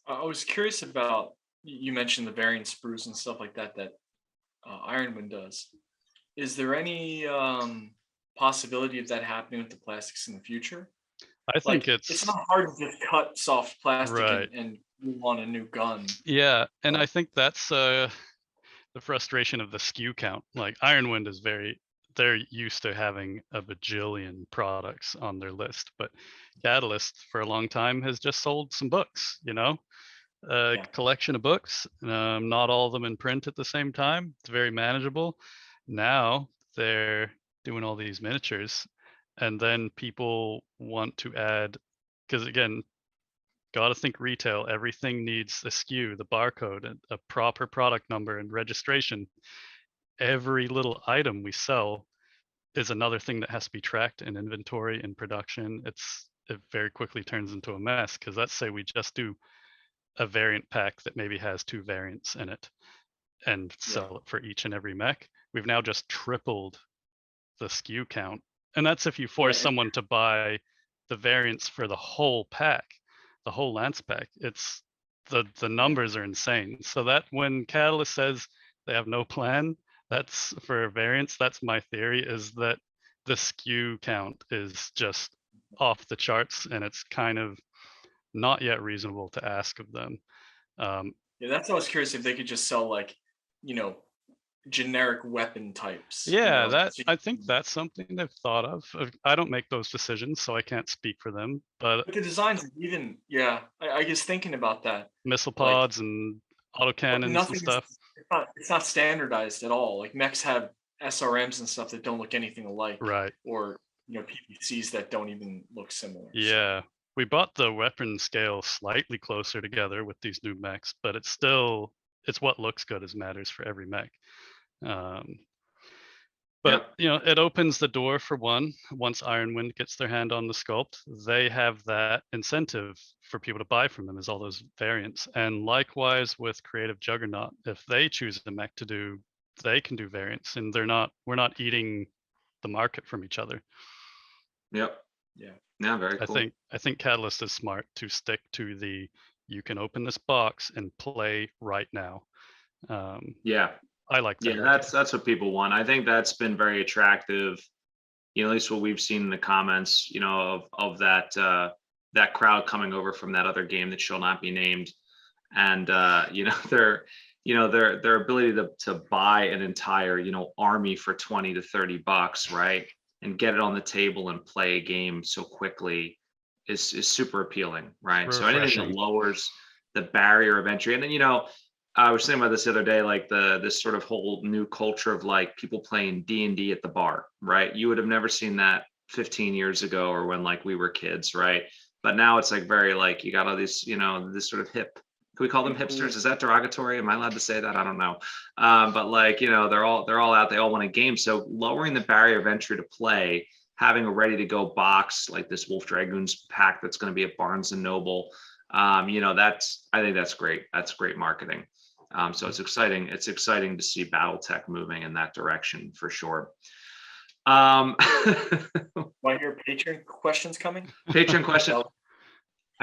I was curious about, you mentioned the variant sprues and stuff like that that Ironwind does. Is there any possibility of that happening with the plastics in the future? I think Like, it's not hard to just cut soft plastic Right. and move on a new gun. Yeah, and I think that's the frustration of the Skew Count. Like Ironwind is they're used to having a bajillion products on their list, but Catalyst for a long time has just sold some books, a Yeah. collection of books, not all of them in print at the same time. It's very manageable. Now they're doing all these miniatures, and then people want to add, because again, got to think retail. Everything needs a SKU, the barcode, and a proper product number and registration. Every little item we sell is another thing that has to be tracked in inventory and production. It very quickly turns into a mess, because let's say we just do a variant pack that maybe has 2 variants in it and sell it for each and every mech. We've now just tripled the SKU count, and that's if you force someone to buy the variants for the whole pack, the whole Lance pack. It's the numbers are insane. So that when Catalyst says they have no plan, that's for variants. That's my theory, is that the SKU count is just off the charts, and it's kind of not yet reasonable to ask of them. Yeah, that's why I was curious if they could just sell, like, generic weapon types. Yeah, I think that's something they've thought of. I don't make those decisions, so I can't speak for them. But But the designs, even, yeah, I guess thinking about that, missile like, pods and autocannons and nothing stuff. It's not standardized at all. Like, mechs have SRMs and stuff that don't look anything alike, Right. or PPCs that don't even look similar. Yeah. We brought the weapon scale slightly closer together with these new mechs, but it's what looks good as matters for every mech. But it opens the door for one. Once Ironwind gets their hand on the sculpt, they have that incentive for people to buy from them, is all those variants. And likewise with Creative Juggernaut, if they choose a mech to do, they can do variants, and we're not eating the market from each other. Yep. Yeah. Yeah, very cool. I think Catalyst is smart to stick to you can open this box and play right now. Yeah. I like that. Yeah, that's what people want. I think that's been very attractive. At least what we've seen in the comments, of that that crowd coming over from that other game that shall not be named, and their ability to buy an entire army for $20 to $30, right, and get it on the table and play a game so quickly is super appealing, right? So anything that lowers the barrier of entry, and then I was thinking about this the other day, like this sort of whole new culture of like people playing D&D at the bar, right? You would have never seen that 15 years ago or when like we were kids, right? But now it's like very like you got all these, this sort of hip. Can we call them hipsters? Is that derogatory? Am I allowed to say that? I don't know. But like they're all out. They all want a game. So lowering the barrier of entry to play, having a ready to go box like this Wolf Dragoons pack that's going to be at Barnes and Noble. I think that's great. That's great marketing. So it's exciting. It's exciting to see BattleTech moving in that direction for sure. Want to hear Patreon questions coming? Patreon questions.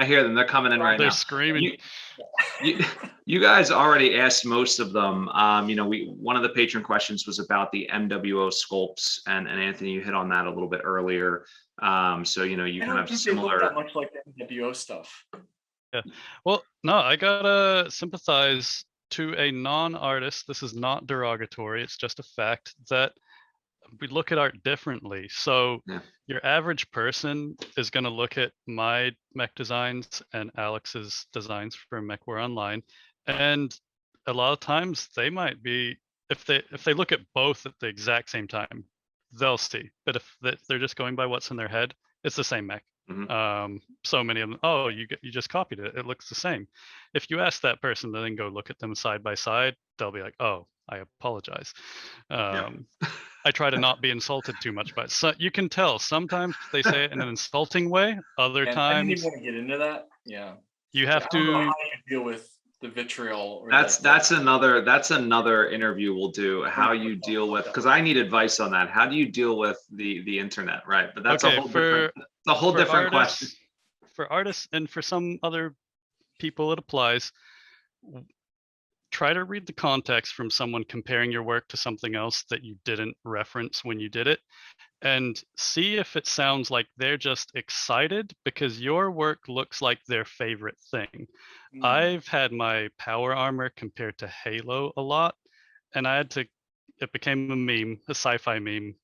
I hear them. They're coming in right now. They're screaming. You guys already asked most of them. One of the patron questions was about the MWO sculpts, and Anthony, you hit on that a little bit earlier. So you kind of similar. They look that much like the MWO stuff. Yeah. Well, no, I gotta sympathize to a non-artist, this is not derogatory, it's just a fact that we look at art differently. So Yeah. your average person is going to look at my mech designs and Alex's designs for Mech War Online, and a lot of times they might be, if they look at both at the exact same time, they'll see. But if they're just going by what's in their head, it's the same mech. So many of them, oh, you just copied it, it looks the same. If you ask that person to then go look at them side by side, they'll be like, oh, I apologize. I try to not be insulted too much, but so you can tell sometimes they say it in an insulting way. Other And I didn't even times want to get into that. Yeah. you I have don't know how to. you deal with the vitriol. Or That's another interview we'll do, how you deal with, because I need advice on that. How do you deal with the internet, right? But that's Okay, a whole for different artists, question. For artists and for some other people, it applies. Try to read the context from someone comparing your work to something else that you didn't reference when you did it, and see if it sounds like they're just excited because your work looks like their favorite thing. I've had my power armor compared to Halo a lot, and it became a meme, a sci-fi meme.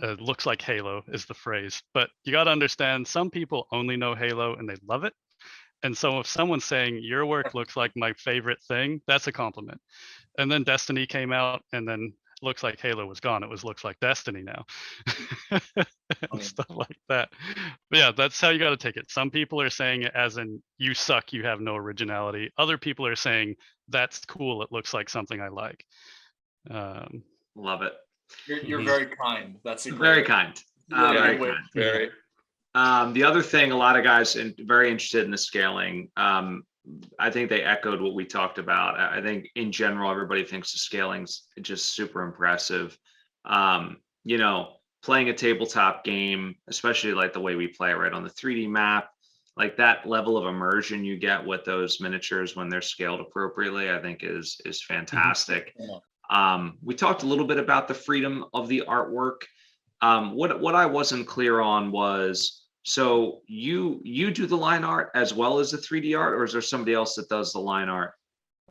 Looks like Halo is the phrase, but you got to understand, some people only know Halo and they love it. And so if someone's saying your work looks like my favorite thing, that's a compliment. And then Destiny came out, and then looks like Halo was gone. It was looks like Destiny now. And stuff like that. But yeah, that's how you got to take it. Some people are saying it as in you suck, you have no originality. Other people are saying that's cool, it looks like something I like. Love it. You're very kind. That's a Very kind. Very way. kind. Very. The other thing, a lot of guys very interested in the scaling. I think they echoed what we talked about. I think in general, everybody thinks the scaling's just super impressive. You know, playing a tabletop game, especially like the way we play right on the 3D map, like that level of immersion you get with those miniatures when they're scaled appropriately, I think is fantastic. We talked a little bit about the freedom of the artwork. What I wasn't clear on was, so you do the line art as well as the 3D art, or is there somebody else that does the line art?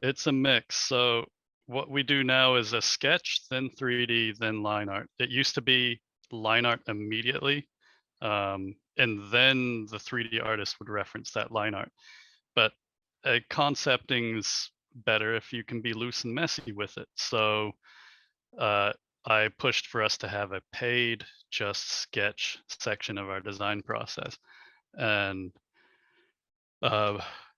It's a mix. So what we do now is a sketch, then 3D, then line art. It used to be line art immediately, and then the 3D artist would reference that line art. But concepting's better if you can be loose and messy with it. So I pushed for us to have a paid just sketch section of our design process. And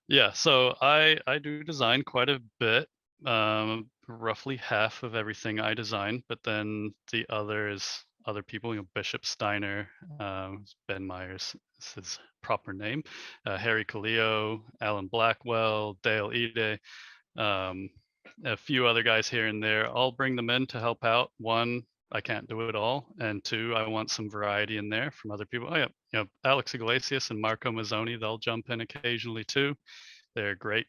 yeah, so I do design quite a bit, roughly half of everything I design, but then the other people, you know, Bishop Steiner, Ben Myers is his proper name, Harry Calio, Alan Blackwell, Dale Ide, a few other guys here and there. I'll bring them in to help out. One, I can't do it all, and two, I want some variety in there from other people. Oh yeah, you know, Alex Iglesias and Marco Mazzoni, they'll jump in occasionally too. They're great.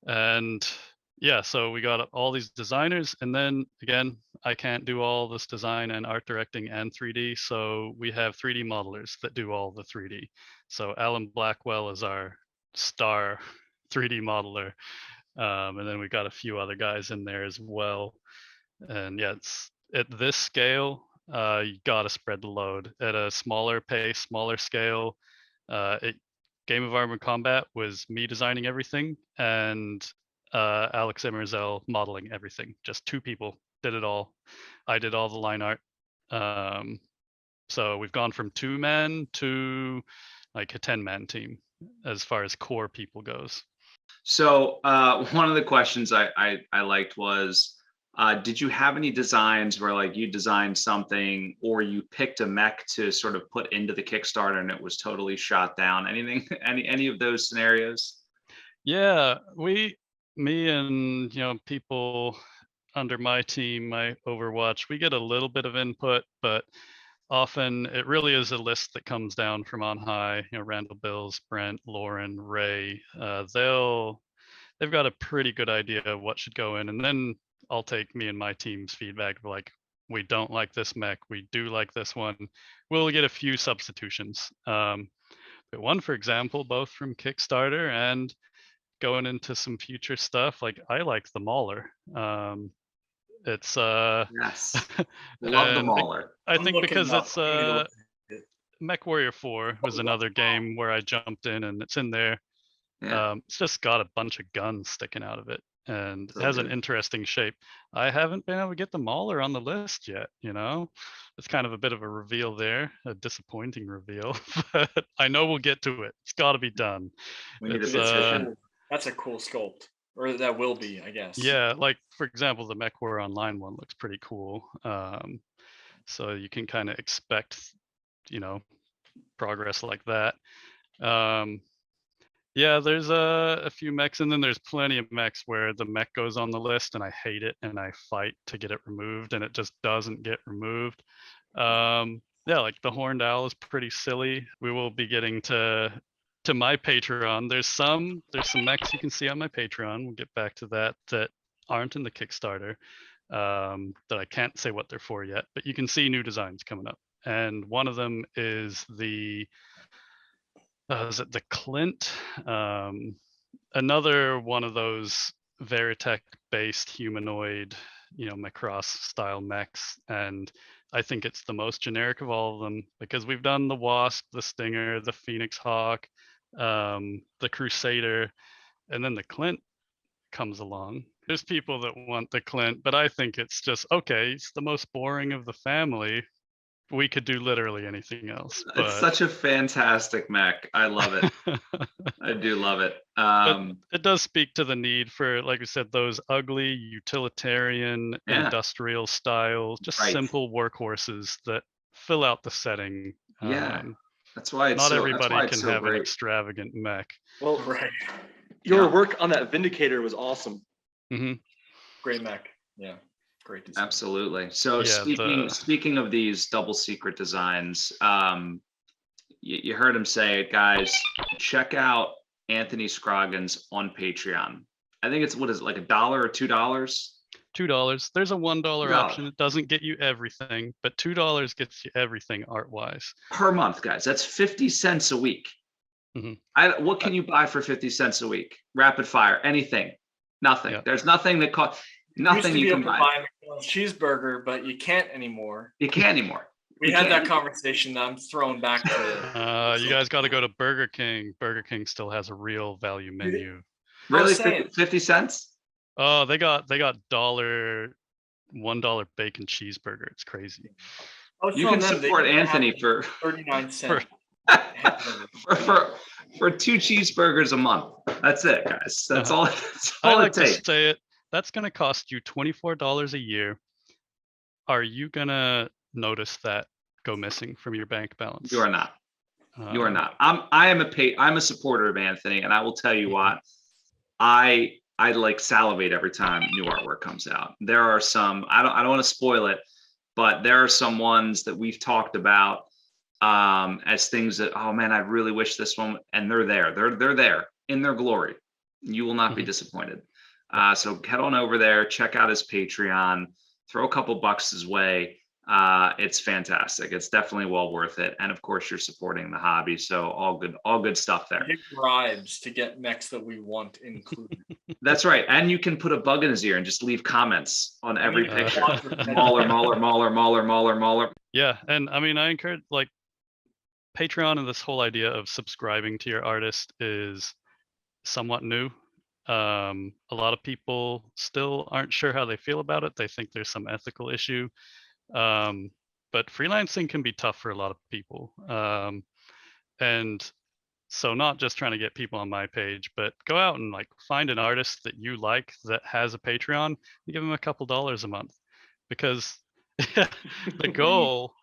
And yeah, so we got all these designers, and then again, I can't do all this design and art directing and 3D, so we have 3D modelers that do all the 3D. So Alan Blackwell is our star 3D modeler, and then we got a few other guys in there as well. And yeah, it's at this scale, you gotta spread the load. At a smaller pace, smaller scale, Game of Armored Combat was me designing everything and Alex Emerzel modeling everything. Just two people did it all. I did all the line art. So we've gone from 2-man to like a 10-man team as far as core people goes. So one of the questions I liked was, did you have any designs where like you designed something or you picked a mech to sort of put into the Kickstarter and it was totally shot down? Anything, any of those scenarios? Yeah, me and, you know, people under my team, my Overwatch, we get a little bit of input, but often it really is a list that comes down from on high. You know, Randall Bills, Brent, Lauren, Ray, they've got a pretty good idea of what should go in, and then I'll take me and my team's feedback, like, we don't like this mech, we do like this one. We'll get a few substitutions. But one, for example, both from Kickstarter and going into some future stuff, like I like the Mauler. It's Yes. Love the and Mauler. I I'm think looking because up. it's I'm gonna go look at it. Mech Warrior 4 was another game where I jumped in and it's in there. Yeah. It's just got a bunch of guns sticking out of it and So it has an good. interesting shape. I haven't been able to get the Mauler on the list yet, you know? It's kind of a bit of a reveal there, a disappointing reveal, but I know we'll get to it. It's got to be done. We need a It's petition. That's a cool sculpt, or that will be, I guess. yeah, like for example, the MechWarrior Online one looks pretty cool. So you can kind of expect, you know, progress like that. Yeah, there's a few mechs, and then there's plenty of mechs where the mech goes on the list, and I hate it, and I fight to get it removed, and it just doesn't get removed. Yeah, like the Horned Owl is pretty silly. We will be getting to my Patreon. There's some mechs you can see on my Patreon. We'll get back to that aren't in the Kickstarter. That I can't say what they're for yet, but you can see new designs coming up, and one of them is the Clint? Another one of those Veritech based humanoid, Macross style mechs. And I think it's the most generic of all of them because we've done the Wasp, the Stinger, the Phoenix Hawk, the Crusader, and then the Clint comes along. There's people that want the Clint, but I think it's just okay. It's the most boring of the family. We could do literally anything else. It's such a fantastic mech. I love it. I do love it. But it does speak to the need for, like we said, those ugly utilitarian Yeah. industrial style, just Right. simple workhorses that fill out the setting. Yeah. That's why it's Not so, everybody that's why it's can so have an great. extravagant mech. Well, Right. your Yeah. work on that Vindicator was awesome. Hmm. Great mech. Yeah. Great design. Absolutely. So Yeah, speaking of these double secret designs, you heard him say it, guys. Check out Anthony Scroggins on Patreon. I think it's, what is it, like $1 or $2? $2. There's a $1 $2. option. It doesn't get you everything, but $2 gets you everything art wise. Per month, guys. That's 50 cents a week. Mhm. What can you buy for 50 cents a week? Rapid fire, anything. Nothing. Yeah. There's nothing that costs, nothing you you can able to buy. buy a McDonald's cheeseburger, but you can't anymore. You can't anymore. We You had that can't. conversation. That I'm throwing back to. You guys got to go to Burger King. Burger King still has a real value menu. Really? saying. 50 cents? Oh, they got $1 bacon cheeseburger. It's crazy. I was You telling can them they support used to have Anthony for 39 cents. for 2 cheeseburgers a month. That's it, guys. That's all. That's I all like it to takes. say it. That's going to cost you $24 a year. Are you going to notice that go missing from your bank balance? You are not. You are not. I'm a supporter of Anthony, and I will tell you what. I like salivate every time new artwork comes out. There are some, I don't want to spoil it, but there are some ones that we've talked about as things that, oh man, I really wish this one, and they're there. They're there in their glory. You will not be disappointed. So head on over there, check out his Patreon, throw a couple bucks his way. It's fantastic. It's definitely well worth it. And of course, you're supporting the hobby. So all good stuff there. Big bribes to get mechs that we want included. That's right. And you can put a bug in his ear and just leave comments on every picture. Mauler. Mauler. Yeah, and I mean, I encourage, like, Patreon and this whole idea of subscribing to your artist is somewhat new. A lot of people still aren't sure how they feel about it. They think there's some ethical issue. But freelancing can be tough for a lot of people. And so not just trying to get people on my page, but go out and like find an artist that you like that has a Patreon and give them a couple dollars a month, because the goal,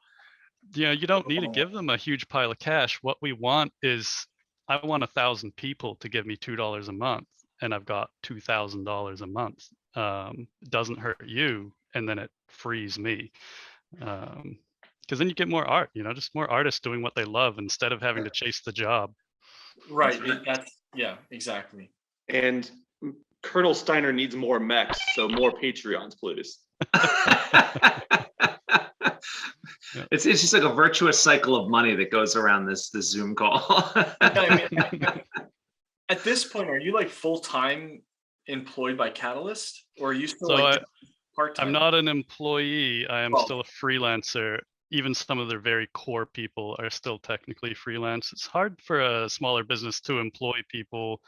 you don't need to give them a huge pile of cash. What we want is, I want 1,000 people to give me $2 a month, and I've got $2,000 a month. It doesn't hurt you, and then it frees me. Because then you get more art, just more artists doing what they love instead of having to chase the job. Right. Yeah, exactly. And Colonel Steiner needs more mechs, so more Patreons, please. It's just like a virtuous cycle of money that goes around this Zoom call. And At this point, are you like full-time employed by Catalyst, or are you still So like part-time? I'm not an employee. I am Well- still a freelancer. Even some of their very core people are still technically freelance. It's hard for a smaller business to employ people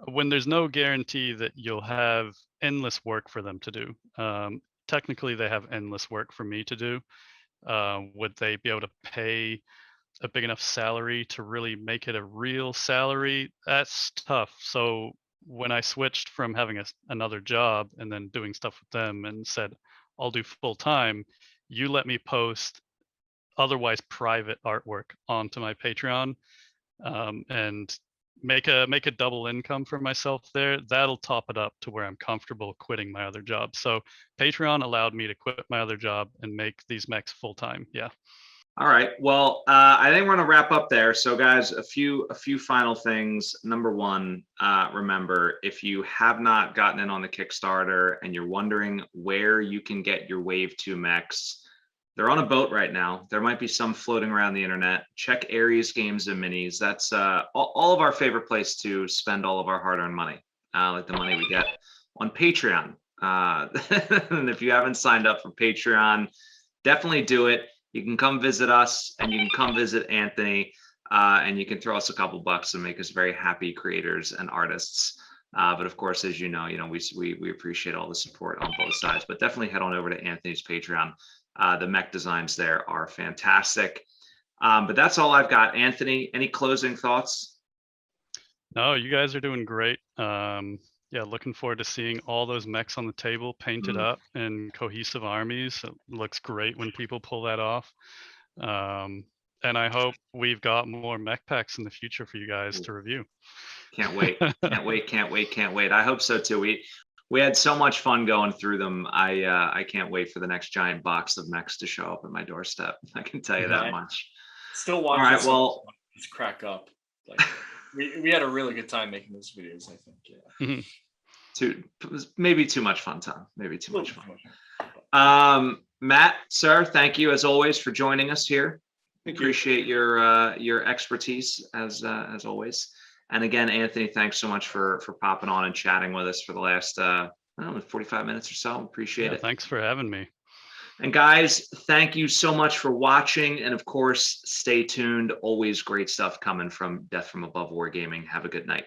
when there's no guarantee that you'll have endless work for them to do. Technically, they have endless work for me to do. Would they be able to pay a big enough salary to really make it a real salary? That's tough. So when I switched from having another job and then doing stuff with them and said, I'll do full time, you let me post otherwise private artwork onto my Patreon, and make a double income for myself there. That'll top it up to where I'm comfortable quitting my other job. So Patreon allowed me to quit my other job and make these mechs full time. Yeah. All right. Well, I think we're going to wrap up there. So, guys, a few final things. Number one, remember, if you have not gotten in on the Kickstarter and you're wondering where you can get your Wave 2 mechs, they're on a boat right now. There might be some floating around the internet. Check Aries Games and Minis. That's all of our favorite place to spend all of our hard-earned money, like the money we get on Patreon. And if you haven't signed up for Patreon, definitely do it. You can come visit us, and you can come visit Anthony, and you can throw us a couple bucks and make us very happy creators and artists. But of course, as you know, we appreciate all the support on both sides. But definitely head on over to Anthony's Patreon. The mech designs there are fantastic. But that's all I've got. Anthony, any closing thoughts? No, you guys are doing great. Yeah, looking forward to seeing all those mechs on the table painted up in cohesive armies. It looks great when people pull that off. And I hope we've got more mech packs in the future for you guys to review. Can't wait. Can't wait. I hope so too. We had so much fun going through them. I can't wait for the next giant box of mechs to show up at my doorstep. I can tell you that much. Still watching. All right, well, just crack up. Like we had a really good time making those videos, I think. Yeah. Maybe too much fun time. Maybe too much fun. Matt, sir, thank you as always for joining us here. Appreciate your expertise as always. And again, Anthony, thanks so much for popping on and chatting with us for the last 45 minutes or so. Appreciate it. Thanks for having me. And guys, thank you so much for watching. And of course, stay tuned. Always great stuff coming from Death from Above Wargaming. Have a good night.